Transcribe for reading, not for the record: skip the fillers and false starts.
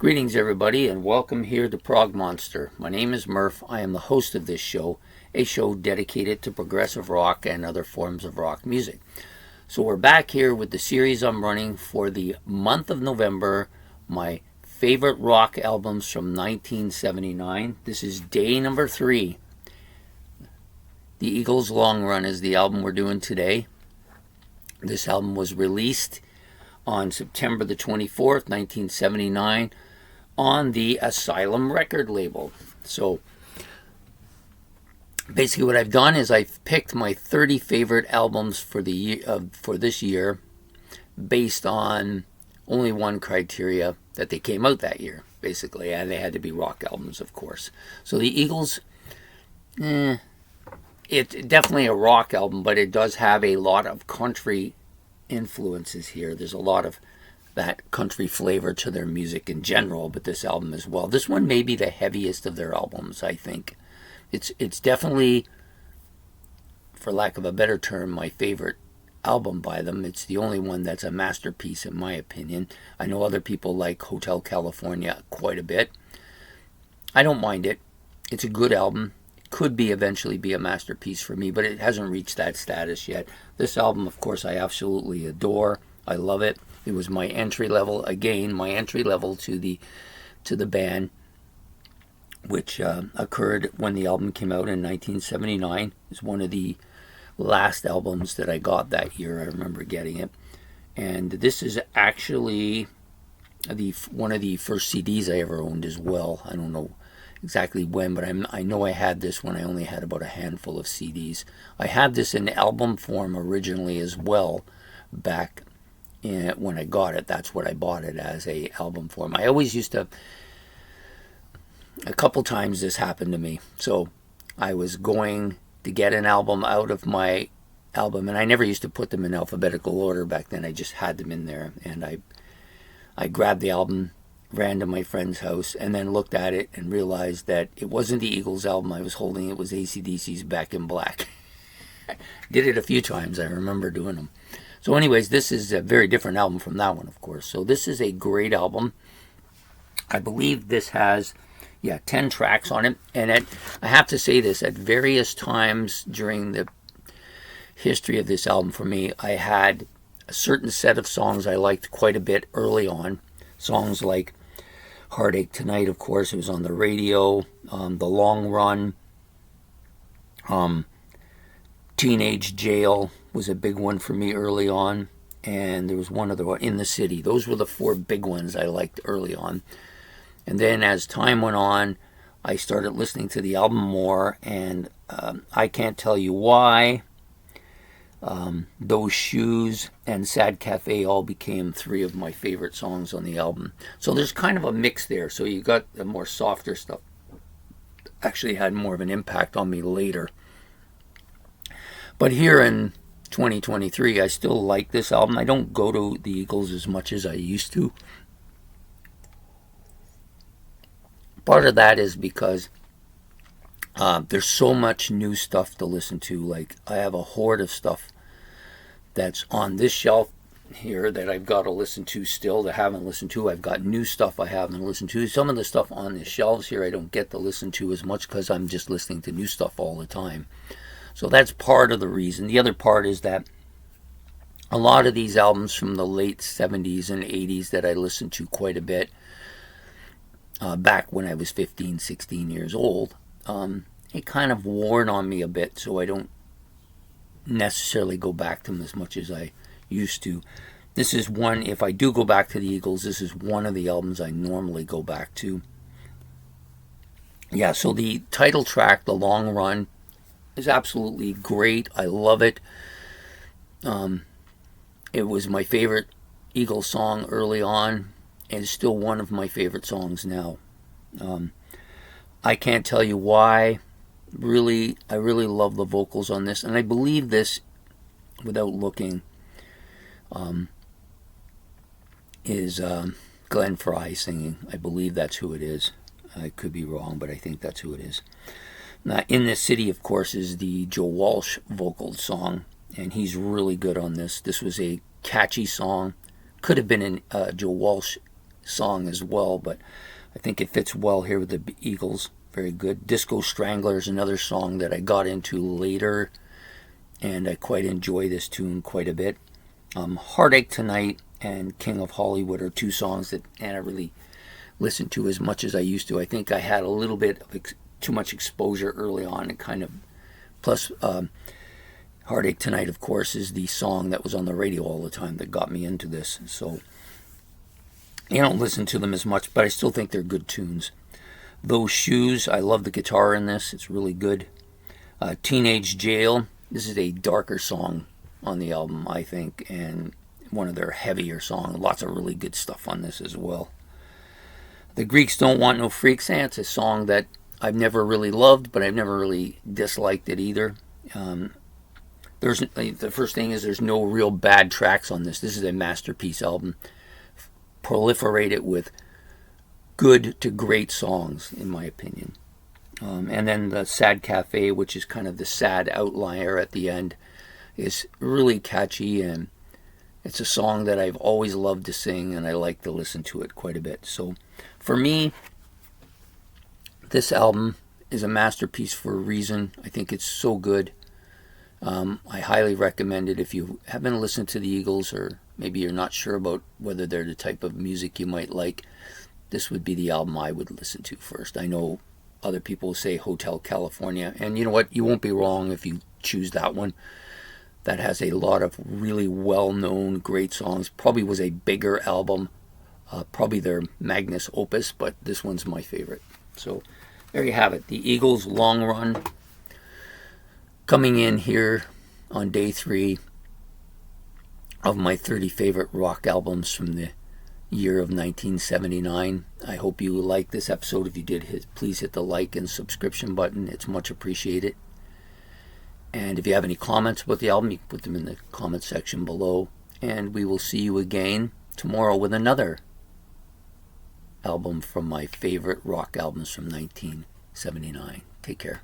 Greetings, everybody, and welcome here to Prog Monster. My name is Murph. I am the host of this show, a show dedicated to progressive rock and other forms of rock music. So we're back here with the series I'm running for the month of November, my favorite rock albums from 1979. This is day number 3. The Eagles' Long Run is the album we're doing today. This album was released on September the 24th, 1979, on the Asylum record label. So basically what I've done is I've picked my 30 favorite albums for the year, for this year, based on only one criteria, that they came out that year, basically, and they had to be rock albums, of course. So the Eagles, it's definitely a rock album, but it does have a lot of country influences here. There's a lot of that country flavor to their music in general, but this album as well. This one may be the heaviest of their albums, I think. It's definitely, for lack of a better term, my favorite album by them. It's the only one that's a masterpiece in my opinion. I know other people like Hotel California quite a bit. I don't mind it. It's a good album. It could eventually be a masterpiece for me, but it hasn't reached that status yet. This album, of course, I absolutely adore. I love it. It was my entry level to the band, which occurred when the album came out in 1979. It's one of the last albums that I got that year. I remember getting it, and this is actually one of the first CDs I ever owned as well. I don't know exactly when, but I know I had this when I only had about a handful of CDs. I had this in album form originally as well, back when I got it. That's what I bought it as, a album form. I always used to, a couple times this happened to me. So I was going to get an album out of my album, and I never used to put them in alphabetical order back then. I just had them in there, and I grabbed the album, ran to my friend's house, and then looked at it and realized that it wasn't the Eagles album I was holding. It was AC/DC's Back in Black. Did it a few times. I remember doing them. So anyways, this is a very different album from that one, of course. So this is a great album. I believe this has, 10 tracks on it. And I have to say this, at various times during the history of this album for me, I had a certain set of songs I liked quite a bit early on. Songs like Heartache Tonight, of course, it was on the radio. The Long Run. Teenage Jail was a big one for me early on, and there was one other one, In the City. Those were the 4 big ones I liked early on. And then as time went on, I started listening to the album more, and I Can't Tell You Why, Those Shoes, and Sad Cafe all became 3 of my favorite songs on the album. So there's kind of a mix there. So you got the more softer stuff. Actually had more of an impact on me later. But here in 2023, I still like this album. I don't go to the Eagles as much as I used to. Part of that is because there's so much new stuff to listen to. Like, I have a horde of stuff that's on this shelf here that I've got to listen to still, that I haven't listened to. I've got new stuff I haven't listened to. Some of the stuff on the shelves here I don't get to listen to as much because I'm just listening to new stuff all the time. So that's part of the reason. The other part is that a lot of these albums from the late 70s and 80s that I listened to quite a bit, back when I was 15, 16 years old, it kind of worn on me a bit, so I don't necessarily go back to them as much as I used to. This is one, if I do go back to the Eagles, this is one of the albums I normally go back to. Yeah, so the title track, The Long Run, is absolutely great. I love it. It was my favorite Eagles song early on, and it's still one of my favorite songs now. I Can't Tell You Why. I really love the vocals on this, and I believe this, without looking, is Glenn Frey singing. I believe that's who it is. I could be wrong, but I think that's who it is. Now, In the City, of course, is the Joe Walsh vocal song, and he's really good on this. This was a catchy song. Could have been a Joe Walsh song as well, but I think it fits well here with the Eagles. Very good. Disco Strangler is another song that I got into later, and I quite enjoy this tune quite a bit. Heartache Tonight and King of Hollywood are two songs that I don't really listen to as much as I used to. I think I had a little bit of too much exposure early on, and kind of, plus Heartache Tonight, of course, is the song that was on the radio all the time that got me into this. So I don't listen to them as much, but I still think they're good tunes. Those Shoes, I love the guitar in this. It's really good. Teenage Jail, this is a darker song on the album, I think, and one of their heavier songs. Lots of really good stuff on this as well. The Greeks Don't Want No Freaks, it's a song that I've never really loved, but I've never really disliked it either. The first thing is there's no real bad tracks on this. This is a masterpiece album. Proliferate it with good to great songs, in my opinion. And then the Sad Cafe, which is kind of the sad outlier at the end, is really catchy, and it's a song that I've always loved to sing, and I like to listen to it quite a bit. So for me, this album is a masterpiece for a reason. I think it's so good. I highly recommend it if you haven't listened to the Eagles, or maybe you're not sure about whether they're the type of music you might like. This would be the album I would listen to first. I know other people say Hotel California, and you know what? You won't be wrong if you choose that one. That has a lot of really well-known, great songs. Probably was a bigger album, probably their magnus opus, but this one's my favorite. So there you have it. The Eagles' Long Run, coming in here on day 3 of my 30 favorite rock albums from the year of 1979. I hope you like this episode. If you did, please hit the like and subscription button. It's much appreciated. And if you have any comments about the album, you can put them in the comment section below. And we will see you again tomorrow with another album from my favorite rock albums from 1979. Take care.